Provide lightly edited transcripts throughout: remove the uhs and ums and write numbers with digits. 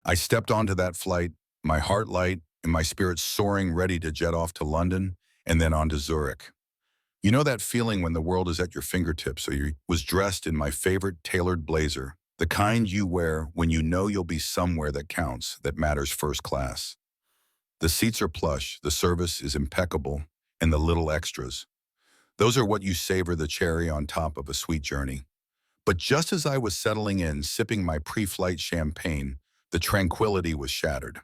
I stepped onto that flight, my heart light and my spirit soaring, ready to jet off to London and then on to Zurich. You know that feeling when the world is at your fingertips, so you was dressed in my favorite tailored blazer, the kind you wear when you know you'll be somewhere that counts, that matters first class. The seats are plush, the service is impeccable, and the little extras. Those are what you savor the cherry on top of a sweet journey. But just as I was settling in, sipping my pre-flight champagne, the tranquility was shattered.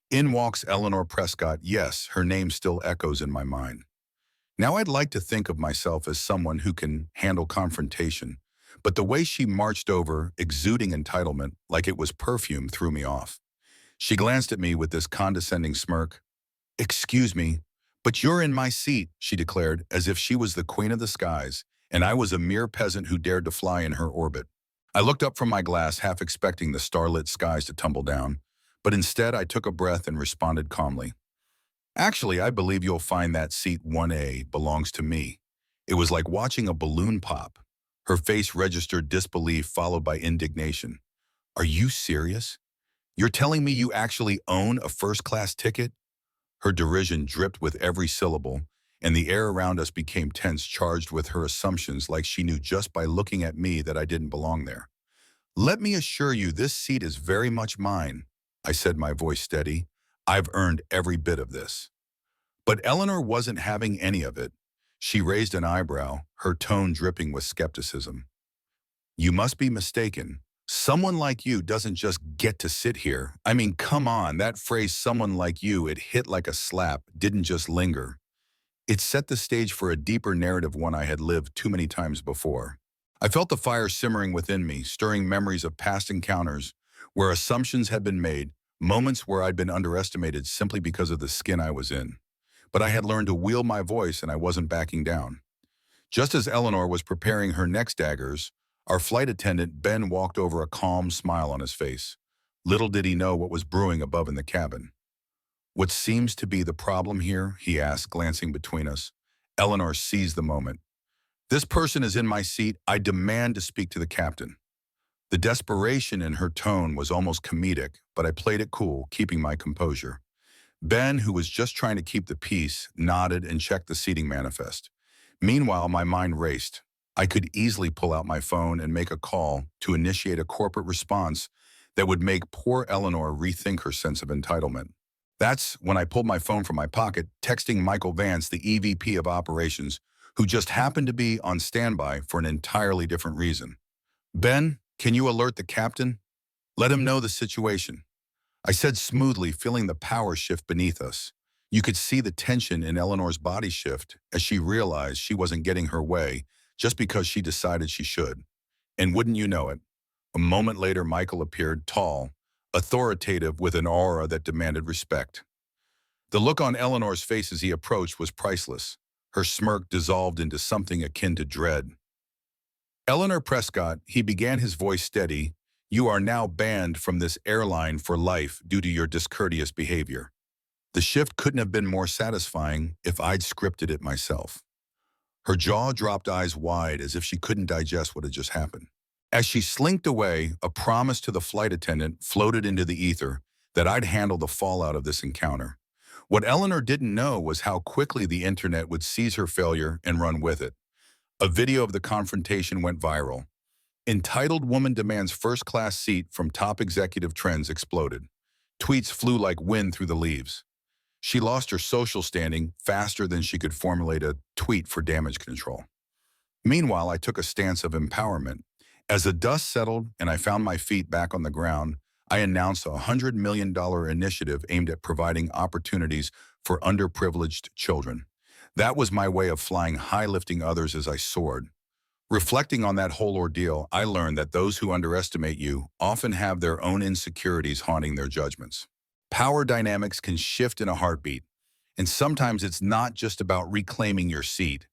In walks Eleanor Prescott. Yes, her name still echoes in my mind. Now I'd like to think of myself as someone who can handle confrontation, but the way she marched over, exuding entitlement like it was perfume, threw me off. She glanced at me with this condescending smirk. "Excuse me, but you're in my seat," she declared, as if she was the queen of the skies, and I was a mere peasant who dared to fly in her orbit. I looked up from my glass, half expecting the starlit skies to tumble down, but instead I took a breath and responded calmly. "Actually, I believe you'll find that seat 1A belongs to me." It was like watching a balloon pop. Her face registered disbelief followed by indignation. "Are you serious? You're telling me you actually own a first-class ticket?" Her derision dripped with every syllable, and the air around us became tense, charged with her assumptions, like she knew just by looking at me that I didn't belong there. "Let me assure you, this seat is very much mine," I said, my voice steady. "I've earned every bit of this." But Eleanor wasn't having any of it. She raised an eyebrow, her tone dripping with skepticism. "You must be mistaken. Someone like you doesn't just get to sit here. I mean, come on, that phrase, someone like you, it hit like a slap, didn't just linger. It set the stage for a deeper narrative, one I had lived too many times before. I felt the fire simmering within me, stirring memories of past encounters where assumptions had been made, moments where I'd been underestimated simply because of the skin I was in. But I had learned to wield my voice, and I wasn't backing down. Just as Eleanor was preparing her next daggers, our flight attendant, Ben, walked over, a calm smile on his face. Little did he know what was brewing above in the cabin. "What seems to be the problem here?" he asked, glancing between us. Eleanor seized the moment. "This person is in my seat. I demand to speak to the captain." The desperation in her tone was almost comedic, but I played it cool, keeping my composure. Ben, who was just trying to keep the peace, nodded and checked the seating manifest. Meanwhile, my mind raced. I could easily pull out my phone and make a call to initiate a corporate response that would make poor Eleanor rethink her sense of entitlement. That's when I pulled my phone from my pocket, texting Michael Vance, the EVP of operations, who just happened to be on standby for an entirely different reason. "Ben, can you alert the captain? Let him know the situation," I said smoothly, feeling the power shift beneath us. You could see the tension in Eleanor's body shift as she realized she wasn't getting her way just because she decided she should. And wouldn't you know it, a moment later Michael appeared, tall, authoritative, with an aura that demanded respect. The look on Eleanor's face as he approached was priceless. Her smirk dissolved into something akin to dread. "Eleanor Prescott," he began, his voice steady, "you are now banned from this airline for life due to your discourteous behavior." The shift couldn't have been more satisfying if I'd scripted it myself. Her jaw dropped, eyes wide, as if she couldn't digest what had just happened. As she slinked away, a promise to the flight attendant floated into the ether that I'd handle the fallout of this encounter. What Eleanor didn't know was how quickly the internet would seize her failure and run with it. A video of the confrontation went viral. "Entitled woman demands first-class seat from top executive," trends exploded. Tweets flew like wind through the leaves. She lost her social standing faster than she could formulate a tweet for damage control. Meanwhile, I took a stance of empowerment. As the dust settled and I found my feet back on the ground, I announced a $100 million initiative aimed at providing opportunities for underprivileged children. That was my way of flying high, lifting others as I soared. Reflecting on that whole ordeal, I learned that those who underestimate you often have their own insecurities haunting their judgments. Power dynamics can shift in a heartbeat, and sometimes it's not just about reclaiming your seat.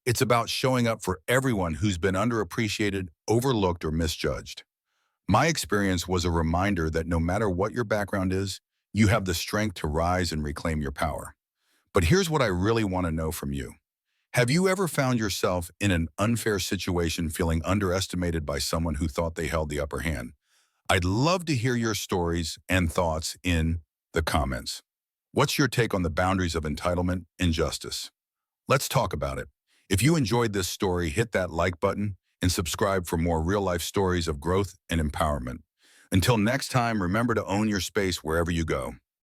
It's about showing up for everyone who's been underappreciated, overlooked, or misjudged. My experience was a reminder that no matter what your background is, you have the strength to rise and reclaim your power. But here's what I really want to know from you. Have you ever found yourself in an unfair situation, feeling underestimated by someone who thought they held the upper hand? I'd love to hear your stories and thoughts in the comments. What's your take on the boundaries of entitlement and justice? Let's talk about it. If you enjoyed this story, hit that like button and subscribe for more real-life stories of growth and empowerment. Until next time, remember to own your space wherever you go.